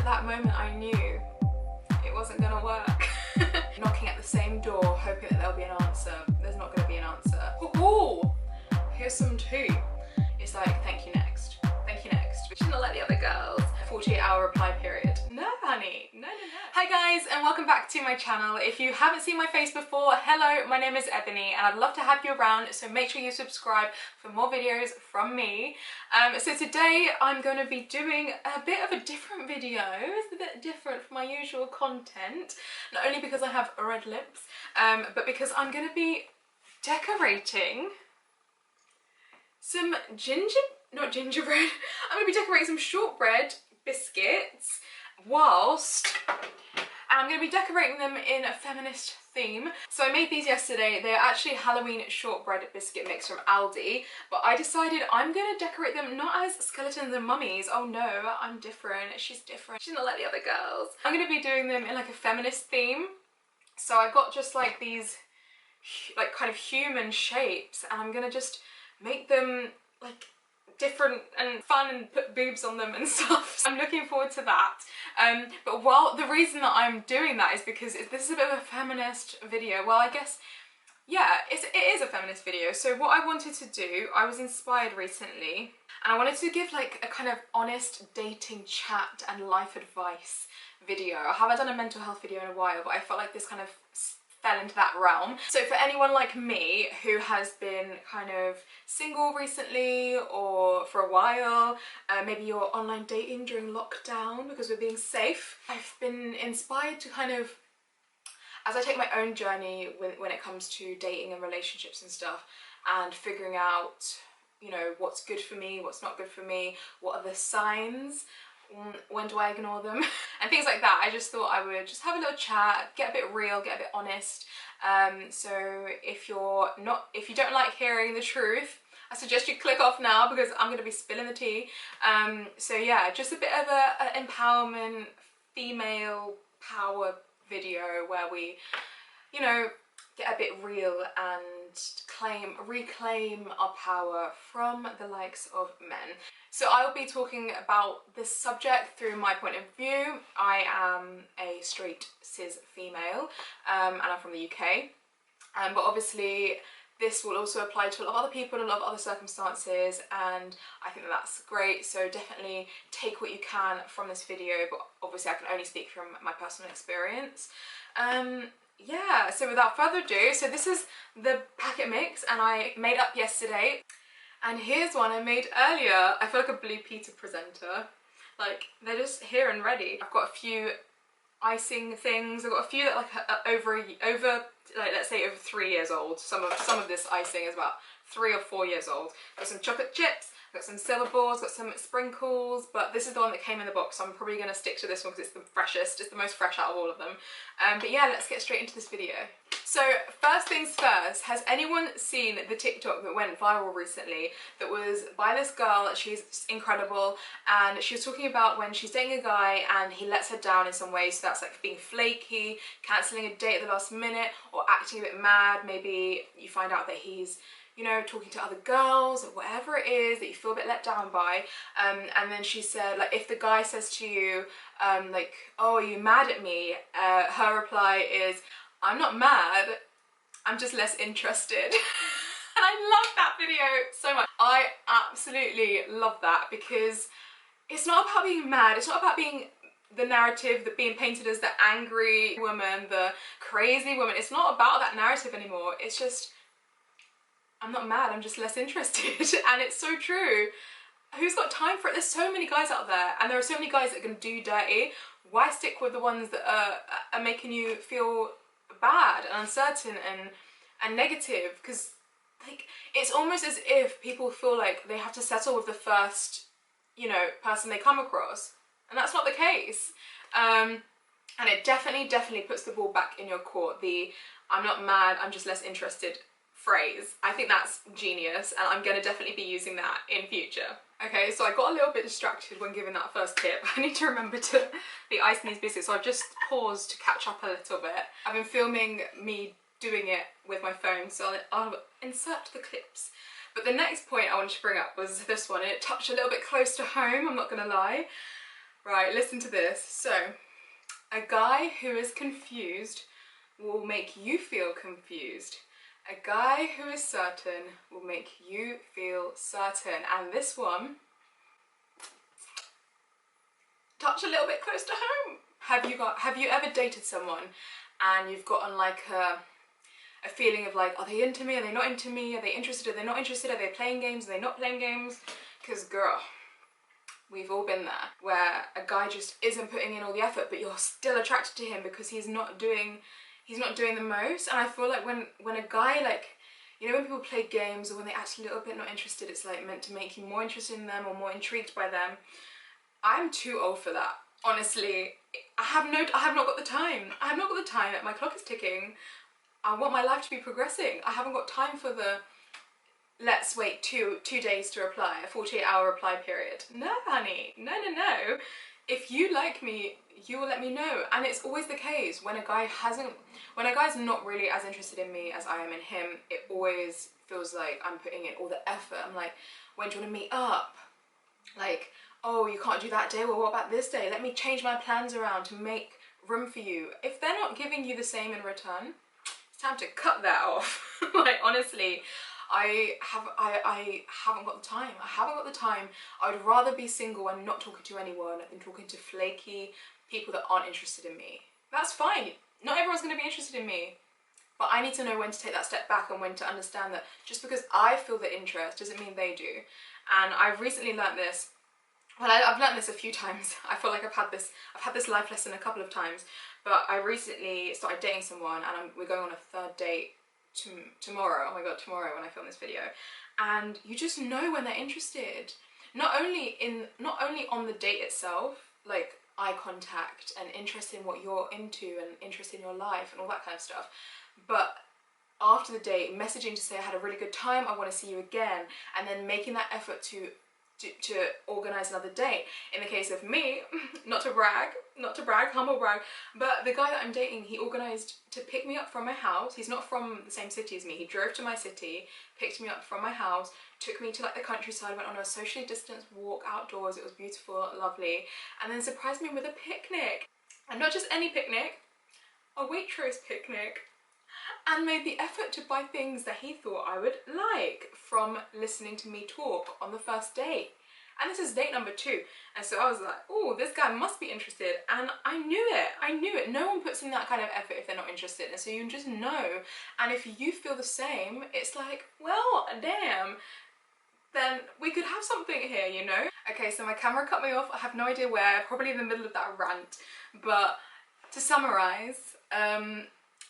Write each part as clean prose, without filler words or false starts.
at that moment I knew it wasn't gonna work. Knocking at the same door, hoping that there'll be an answer. There's not gonna be an answer. Ooh, here's some tea. It's like, thank you next. Thank you next. Which is not like the other girls. 48-hour reply period. No, honey. No, no, no. Hi guys, and welcome back to my channel. If you haven't seen my face before, hello, my name is Ebony, and I'd love to have you around, so make sure you subscribe for more videos from me. So today I'm going to be doing a bit of a different video. It's a bit different from my usual content, not only because I have red lips, but because I'm going to be decorating some not gingerbread. I'm going to be decorating some shortbread biscuits and I'm going to be decorating them in a feminist theme. So I made these yesterday. They're actually Halloween shortbread biscuit mix from Aldi, but I decided I'm going to decorate them not as skeletons and mummies. Oh no, I'm different. She's different. She's not like the other girls. I'm going to be doing them in like a feminist theme. So I've got just like these like kind of human shapes, and I'm going to just make them like different and fun and put boobs on them and stuff. So I'm looking forward to that. But the reason that I'm doing that is because this is a bit of a feminist video. Well, I guess, yeah, it is a feminist video. So what I wanted to do, I was inspired recently, and I wanted to give like a kind of honest dating chat and life advice video. I haven't done a mental health video in a while, but I felt like this kind of fell into that realm. So for anyone like me who has been kind of single recently or for a while, maybe you're online dating during lockdown because we're being safe, I've been inspired to kind of, as I take my own journey when it comes to dating and relationships and stuff, and figuring out, you know, what's good for me, what's not good for me, what are the signs, when do I ignore them, and things like that. I just thought I would just have a little chat, get a bit real, get a bit honest. So if you don't like hearing the truth, I suggest you click off now, because I'm going to be spilling the tea. So yeah, just a bit of a empowerment, female power video where we, you know, get a bit real and reclaim our power from the likes of men. So I will be talking about this subject through my point of view. I am a straight cis female, and I'm from the UK, but obviously this will also apply to a lot of other people in a lot of other circumstances, and I think that's great. So definitely take what you can from this video, but obviously I can only speak from my personal experience. Yeah, so without further ado, so this is the packet mix, and I made up yesterday. And here's one I made earlier. I feel like a Blue Peter presenter. Like, they're just here and ready. I've got a few icing things. I've got a few that like over like, let's say over 3 years old. Some of this icing is about 3 or 4 years old. Got some chocolate chips, got some silver balls, got some sprinkles, but this is the one that came in the box, so I'm probably going to stick to this one because it's the freshest. It's the most fresh out of all of them. But yeah, let's get straight into this video. So first things first, has anyone seen the TikTok that went viral recently that was by this girl? She's incredible, and she was talking about when she's dating a guy and he lets her down in some way. So that's like being flaky, cancelling a date at the last minute, or acting a bit mad. Maybe you find out that he's, you know, talking to other girls, or whatever it is that you feel a bit let down by. And then she said, like, if the guy says to you, like, oh, are you mad at me? Her reply is, I'm not mad, I'm just less interested. And I love that video so much. I absolutely love that, because it's not about being mad, it's not about being the narrative that being painted as the angry woman, the crazy woman. It's not about that narrative anymore. It's just, I'm not mad, I'm just less interested. And it's so true. Who's got time for it? There's so many guys out there, and there are so many guys that can do dirty. Why stick with the ones that are making you feel bad and uncertain and negative? Because like, it's almost as if people feel like they have to settle with the first, you know, person they come across, and that's not the case. And it definitely puts the ball back in your court. The I'm not mad, I'm just less interested phrase. I think that's genius, and I'm going to definitely be using that in future. Okay, so I got a little bit distracted when giving that first tip. I need to remember to be icing these biscuits, so I've just paused to catch up a little bit. I've been filming me doing it with my phone, so I'll insert the clips. But the next point I wanted to bring up was this one, and it touched a little bit close to home, I'm not gonna lie. Right, listen to this. So, a guy who is confused will make you feel confused. A guy who is certain will make you feel certain. And this one, touch a little bit close to home. Have you ever dated someone and you've gotten like a feeling of like, are they into me? Are they not into me? Are they interested? Are they not interested? Are they playing games? Are they not playing games? Because girl, we've all been there, where a guy just isn't putting in all the effort, but you're still attracted to him because he's not doing the most. And I feel like when a guy, like, you know, when people play games or when they act a little bit not interested, it's like meant to make you more interested in them or more intrigued by them. I'm too old for that. Honestly, I have not got the time. I have not got the time. My clock is ticking. I want my life to be progressing. I haven't got time for the let's wait two days to reply, a 48-hour reply period. No, honey, no. If you like me, you will let me know. And it's always the case when a guy's not really as interested in me as I am in him, it always feels like I'm putting in all the effort. I'm like, when do you want to meet up? Like, oh, you can't do that day, well, what about this day? Let me change my plans around to make room for you. If they're not giving you the same in return, it's time to cut that off. Like, honestly, I haven't got the time. I haven't got the time. I would rather be single and not talking to anyone than talking to flaky people that aren't interested in me. That's fine. Not everyone's going to be interested in me. But I need to know when to take that step back and when to understand that just because I feel the interest doesn't mean they do. And I've recently learnt this. Well, I've learnt this a few times. I feel like I've had this life lesson a couple of times. But I recently started dating someone, and we're going on a third date tomorrow. Oh my god, tomorrow when I film this video. And you just know when they're interested. Not only on the date itself, like eye contact and interest in what you're into and interest in your life and all that kind of stuff, but after the date, messaging to say I had a really good time, I want to see you again, and then making that effort to organise another date. In the case of me, not to brag, humble brag, but the guy that I'm dating, he organised to pick me up from my house. He's not from the same city as me. He drove to my city, picked me up from my house, took me to like the countryside, went on a socially distanced walk outdoors. It was beautiful, lovely, and then surprised me with a picnic. And not just any picnic, a Waitrose picnic. And made the effort to buy things that he thought I would like from listening to me talk on the first date. And this is date number 2. And so I was like, oh, this guy must be interested. And I knew it. No one puts in that kind of effort if they're not interested. And so you just know. And if you feel the same, it's like, well, damn, then we could have something here, you know? Okay, so my camera cut me off. I have no idea where, probably in the middle of that rant. But to summarise,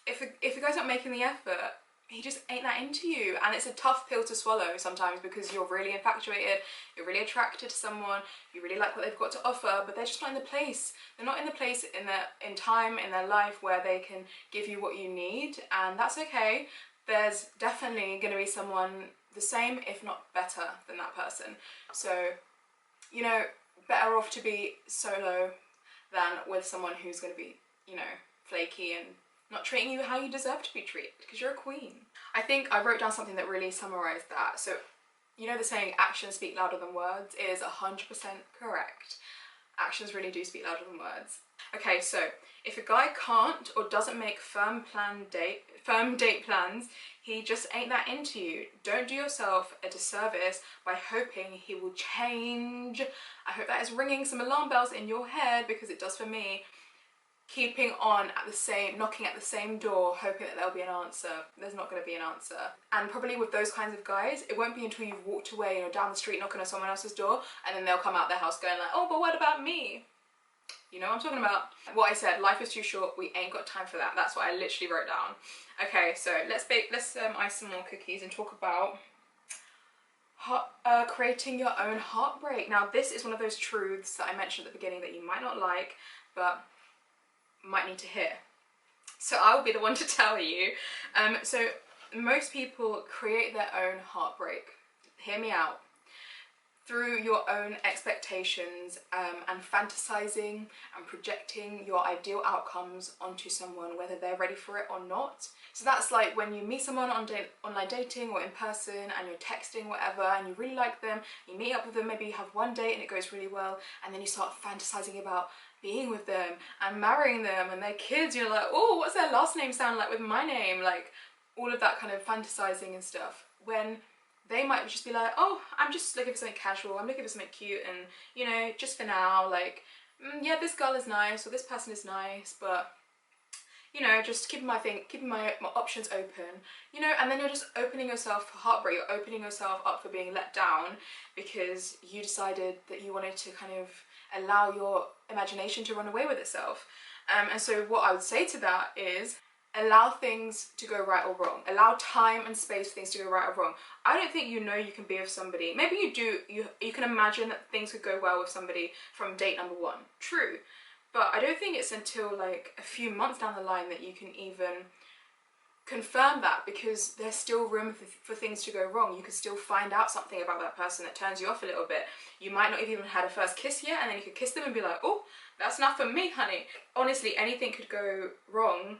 if a guy's not making the effort, he just ain't that into you. And it's a tough pill to swallow sometimes because you're really infatuated, you're really attracted to someone, you really like what they've got to offer, but they're just not in the place. They're not in the place in time in their life where they can give you what you need, and that's okay. There's definitely going to be someone the same, if not better than that person. So, you know, better off to be solo than with someone who's going to be, you know, flaky and not treating you how you deserve to be treated, because you're a queen. I think I wrote down something that really summarised that. So, you know the saying, actions speak louder than words, is 100% correct. Actions really do speak louder than words. Okay, so if a guy can't or doesn't make firm date plans, he just ain't that into you. Don't do yourself a disservice by hoping he will change. I hope that is ringing some alarm bells in your head, because it does for me. Keeping on at the same, knocking at the same door, hoping that there'll be an answer. There's not going to be an answer. And probably with those kinds of guys, it won't be until you've walked away, you know, down the street knocking on someone else's door, and then they'll come out their house going like, oh, but what about me? You know what I'm talking about? What I said, life is too short, we ain't got time for that. That's what I literally wrote down. Okay, so let's ice some more cookies and talk about creating your own heartbreak. Now, this is one of those truths that I mentioned at the beginning that you might not like, but might need to hear. So I will be the one to tell you. So most people create their own heartbreak. Hear me out. through your own expectations and fantasizing and projecting your ideal outcomes onto someone, whether they're ready for it or not. So that's like when you meet someone on online dating or in person and you're texting, whatever, and you really like them, you meet up with them, maybe you have one date and it goes really well, and then you start fantasizing about being with them and marrying them and their kids. You're like, oh, what's their last name sound like with my name? Like all of that kind of fantasizing and stuff, when they might just be like, oh, I'm just looking for something casual, I'm looking for something cute, and you know, just for now, like, yeah, this girl is nice or this person is nice, but you know, just keeping my options open, you know. And then you're just opening yourself for heartbreak, you're opening yourself up for being let down because you decided that you wanted to kind of allow your imagination to run away with itself. And so what I would say to that is, allow things to go right or wrong. Allow time and space for things to go right or wrong. I don't think you know you can be with somebody. Maybe you do, you can imagine that things could go well with somebody from date number one. True. But I don't think it's until like a few months down the line that you can even confirm that, because there's still room for things to go wrong. You could still find out something about that person that turns you off a little bit. You might not have even had a first kiss yet, and then you could kiss them and be like, oh, that's not for me, honey. Honestly, anything could go wrong.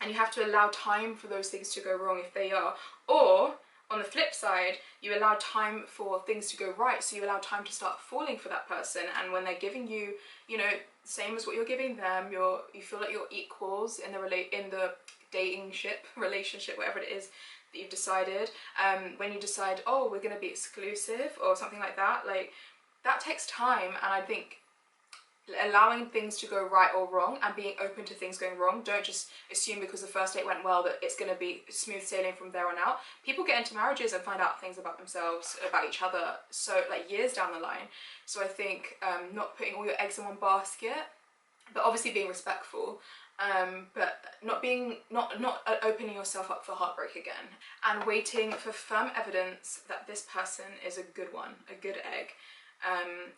And you have to allow time for those things to go wrong if they are. Or, on the flip side, you allow time for things to go right. So you allow time to start falling for that person. And when they're giving you, you know, same as what you're giving them, you feel like you're equals in the dating relationship, whatever it is that you've decided. When you decide, oh, we're going to be exclusive or something like that, like, that takes time. And I think allowing things to go right or wrong and being open to things going wrong. Don't just assume because the first date went well that it's going to be smooth sailing from there on out. People get into marriages and find out things about themselves, about each other, so like years down the line. So I think not putting all your eggs in one basket, but obviously being respectful, but not opening yourself up for heartbreak again, and waiting for firm evidence that this person is a good one, a good egg.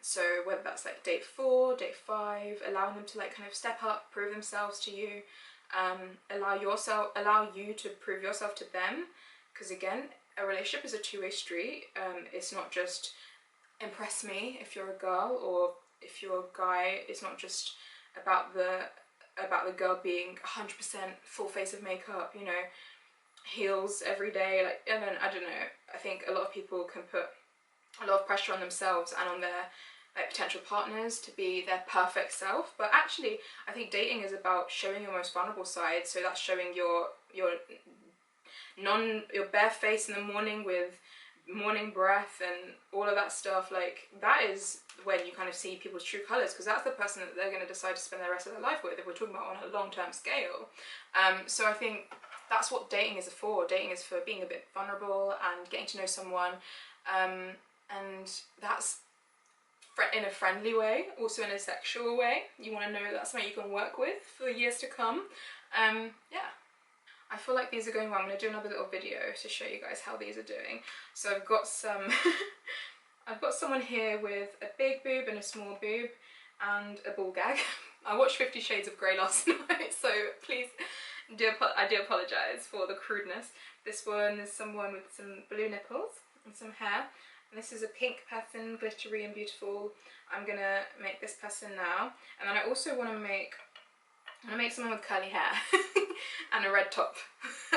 So whether that's like date 4, date 5, allowing them to like kind of step up, prove themselves to you, allow you to prove yourself to them, because again, a relationship is a two-way street. It's not just impress me if you're a girl, or if you're a guy, it's not just about the girl being 100% full face of makeup, you know, heels every day, like, and then I don't know, I think a lot of people can put a lot of pressure on themselves and on their like potential partners to be their perfect self. But actually, I think dating is about showing your most vulnerable side. So that's showing your bare face in the morning with morning breath and all of that stuff. Like, that is when you kind of see people's true colours, because that's the person that they're going to decide to spend the rest of their life with, if we're talking about on a long-term scale. So I think that's what dating is for. Dating is for being a bit vulnerable and getting to know someone. And that's in a friendly way, also in a sexual way. You want to know that's something you can work with for years to come. Yeah. I feel like these are going well. I'm going to do another little video to show you guys how these are doing. So I've got some, I've got someone here with a big boob and a small boob and a ball gag. I watched 50 Shades of Grey last night, so please, I do apologise for the crudeness. This one is someone with some blue nipples and some hair. And this is a pink person, glittery and beautiful. I'm gonna make this person now. And then I also want to make someone with curly hair and a red top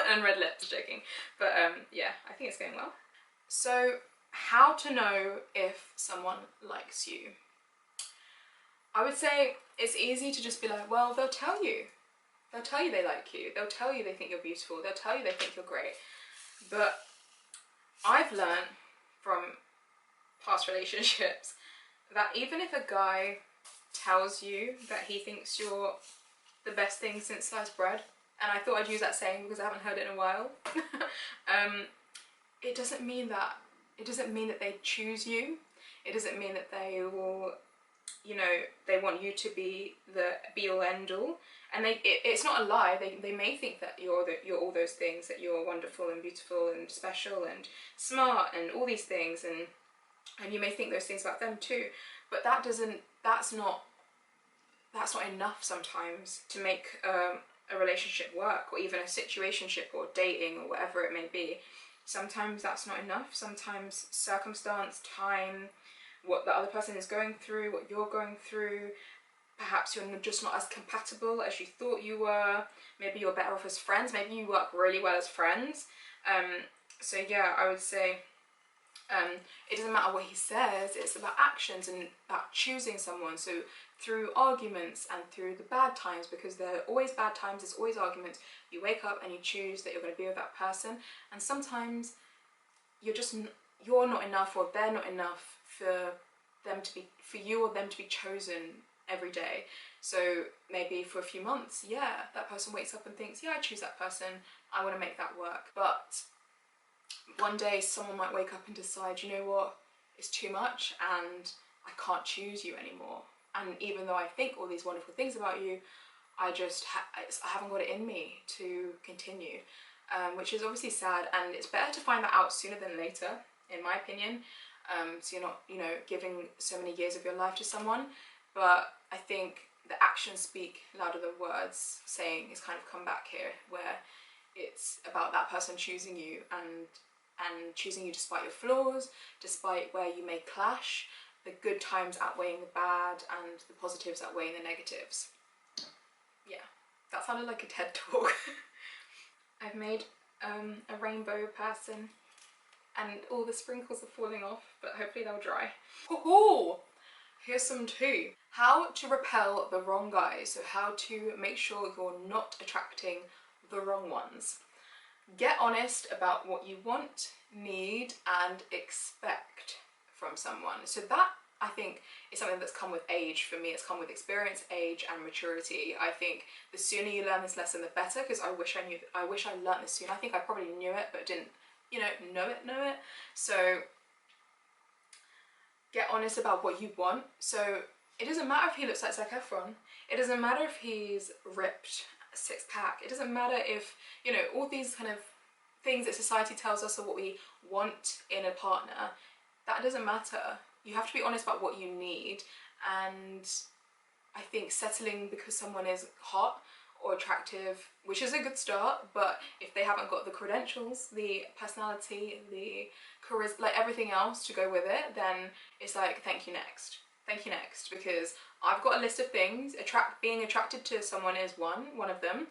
and red lips. Joking, but yeah, I think it's going well. So, how to know if someone likes you? I would say it's easy to just be like, well, they'll tell you. They'll tell you they like you. They'll tell you they think you're beautiful. They'll tell you they think you're great. But I've learned from past relationships that even if a guy tells you that he thinks you're the best thing since sliced bread, and I thought I'd use that saying because I haven't heard it in a while, it doesn't mean that they choose you. It doesn't mean that they will, you know, they want you to be the be-all end-all. And it's not a lie. They may think that you're all those things, that you're wonderful and beautiful and special and smart and all these things, and you may think those things about them too. But that's not enough sometimes to make a relationship work, or even a situationship or dating or whatever it may be. Sometimes that's not enough. Sometimes circumstance, time, what the other person is going through, what you're going through, perhaps you're just not as compatible as you thought you were. Maybe you're better off as friends. Maybe you work really well as friends. So yeah, I would say it doesn't matter what he says, it's about actions and about choosing someone. So through arguments and through the bad times, because there are always bad times, there's always arguments, you wake up and you choose that you're going to be with that person. And sometimes you're not enough, or they're not enough for you or them to be chosen every day. So maybe for a few months, yeah, that person wakes up and thinks, yeah, I choose that person, I want to make that work. But one day someone might wake up and decide, you know what, it's too much and I can't choose you anymore. And even though I think all these wonderful things about you, I haven't got it in me to continue, which is obviously sad. And it's better to find that out sooner than later, in my opinion. So you're not, you know, giving so many years of your life to someone. But I think the actions speak louder than words, saying it's kind of come back here, where it's about that person choosing you and choosing you despite your flaws, despite where you may clash, the good times outweighing the bad and the positives outweighing the negatives. Yeah, that sounded like a TED talk. I've made a rainbow person and all the sprinkles are falling off, but hopefully they'll dry. Oh, here's some tea. How to repel the wrong guys. So how to make sure you're not attracting the wrong ones. Get honest about what you want, need and expect from someone. So that, I think, is something that's come with age. For me, it's come with experience, age and maturity. I think the sooner you learn this lesson, the better, because I wish I learned this sooner. I think I probably knew it but didn't, you know it. So get honest about what you want. So it doesn't matter if he looks like Zac Efron. It doesn't matter if he's ripped, six-pack. It doesn't matter if, you know, all these kind of things that society tells us are what we want in a partner. That doesn't matter. You have to be honest about what you need. And I think settling because someone is hot or attractive, which is a good start, but if they haven't got the credentials, the personality, the charisma, like everything else to go with it, then it's like, thank you, next. Thank you, next. Because I've got a list of things. Being attracted to someone is one of them,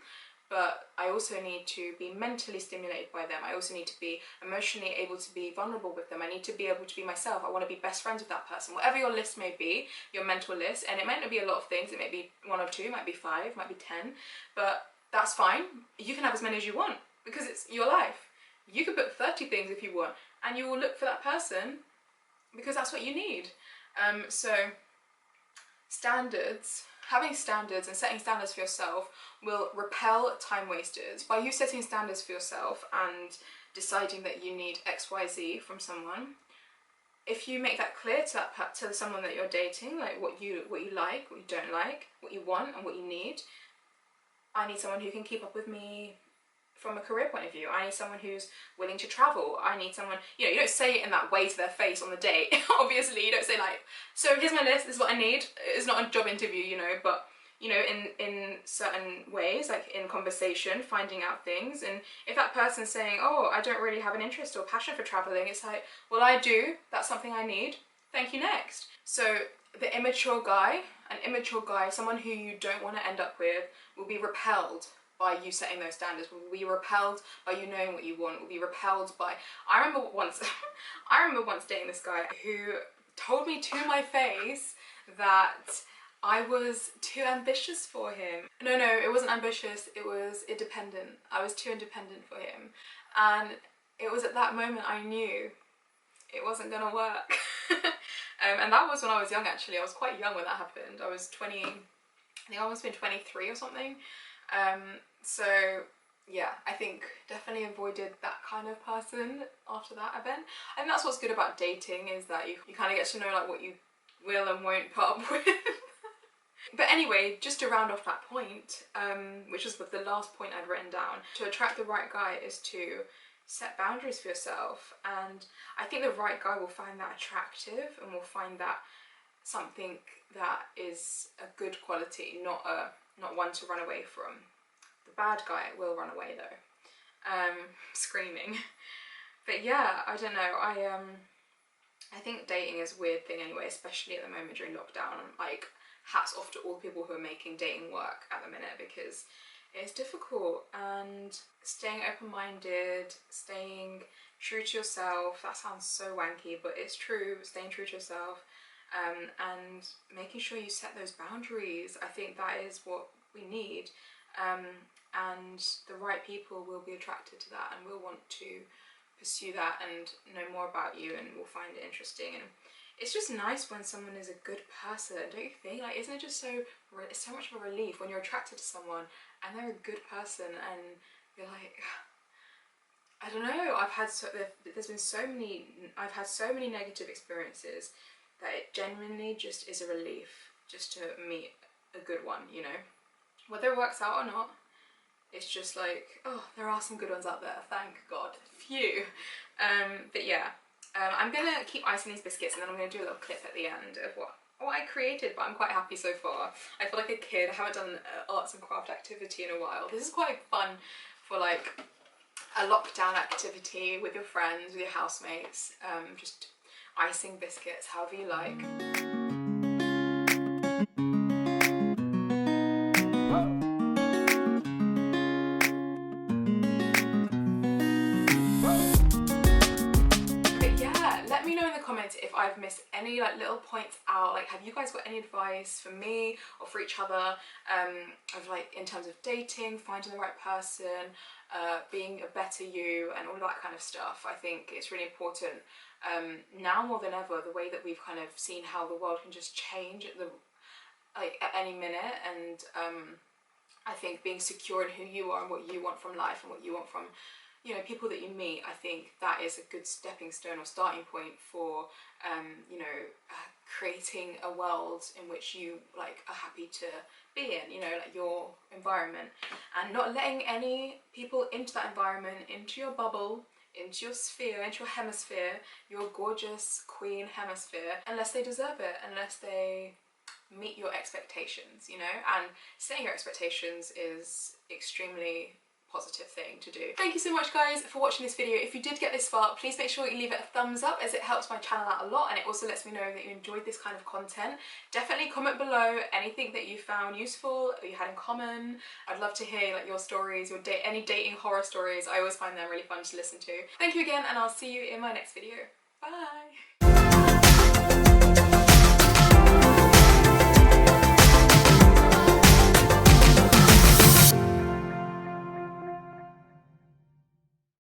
but I also need to be mentally stimulated by them. I also need to be emotionally able to be vulnerable with them. I need to be able to be myself. I want to be best friends with that person. Whatever your list may be, your mental list, and it might not be a lot of things. It may be 1 or 2, it might be 5, it might be 10, but that's fine. You can have as many as you want because it's your life. You can put 30 things if you want, and you will look for that person because that's what you need. So standards, having standards and setting standards for yourself will repel time wasters. By you setting standards for yourself and deciding that you need XYZ from someone, if you make that clear to someone that you're dating, like what you like, what you don't like, what you want and what you need. I need someone who can keep up with me from a career point of view. I need someone who's willing to travel. I need someone, you know, you don't say it in that way to their face on the date. Obviously, you don't say like, so here's my list, this is what I need. It's not a job interview, you know, but, you know, in certain ways, like in conversation, finding out things. And if that person's saying, oh, I don't really have an interest or passion for traveling, it's like, well, I do. That's something I need. Thank you, next. So the immature guy, someone who you don't want to end up with, will be repelled by you setting those standards, will be repelled by you knowing what you want, will be repelled by... I remember once dating this guy who told me to my face that I was too ambitious for him. No, it wasn't ambitious, it was independent. I was too independent for him. And it was at that moment I knew it wasn't gonna work. And that was when I was young, actually. I was quite young when that happened. I was 20, I think I must have been 23 or something. So yeah, I think definitely avoided that kind of person after that event. I think that's what's good about dating, is that you kind of get to know like what you will and won't put up with. But anyway, just to round off that point, which was the last point I'd written down, to attract the right guy is to set boundaries for yourself. And I think the right guy will find that attractive and will find that something that is a good quality, not one to run away from. The bad guy will run away though, screaming. But yeah, I don't know, I think dating is a weird thing anyway, especially at the moment during lockdown. Like, hats off to all the people who are making dating work at the minute, because it's difficult. And staying open-minded, staying true to yourself, that sounds so wanky, but it's true, staying true to yourself, and making sure you set those boundaries. I think that is what we need, and the right people will be attracted to that and will want to pursue that and know more about you, and will find it interesting. And it's just nice when someone is a good person, don't you think? Like, isn't it just it's so much of a relief when you're attracted to someone and they're a good person, and you're like, I don't know, I've had so many negative experiences that it genuinely just is a relief just to meet a good one, you know? Whether it works out or not, it's just like, oh, there are some good ones out there, thank God, phew. But yeah, I'm gonna keep icing these biscuits, and then I'm gonna do a little clip at the end of what I created, but I'm quite happy so far. I feel like a kid. I haven't done arts and craft activity in a while. This is quite fun for like a lockdown activity with your friends, with your housemates, just icing biscuits however you like. Let me know in the comments if I've missed any like little points out. Like, have you guys got any advice for me or for each other, of like in terms of dating, finding the right person, being a better you, and all that kind of stuff? I think it's really important now more than ever, the way that we've kind of seen how the world can just change at any minute, and I think being secure in who you are and what you want from life and what you want from, you know, people that you meet, I think that is a good stepping stone or starting point for, you know, creating a world in which you like are happy to be in, you know, like your environment, and not letting any people into that environment, into your bubble, into your sphere, into your hemisphere, your gorgeous queen hemisphere, unless they deserve it, unless they meet your expectations, you know. And setting your expectations is extremely positive thing to do. Thank you so much guys for watching this video. If you did get this far, please make sure you leave it a thumbs up, as it helps my channel out a lot, and it also lets me know that you enjoyed this kind of content. Definitely comment below anything that you found useful or you had in common. I'd love to hear like your stories, any dating horror stories. I always find them really fun to listen to. Thank you again, and I'll see you in my next video. Bye!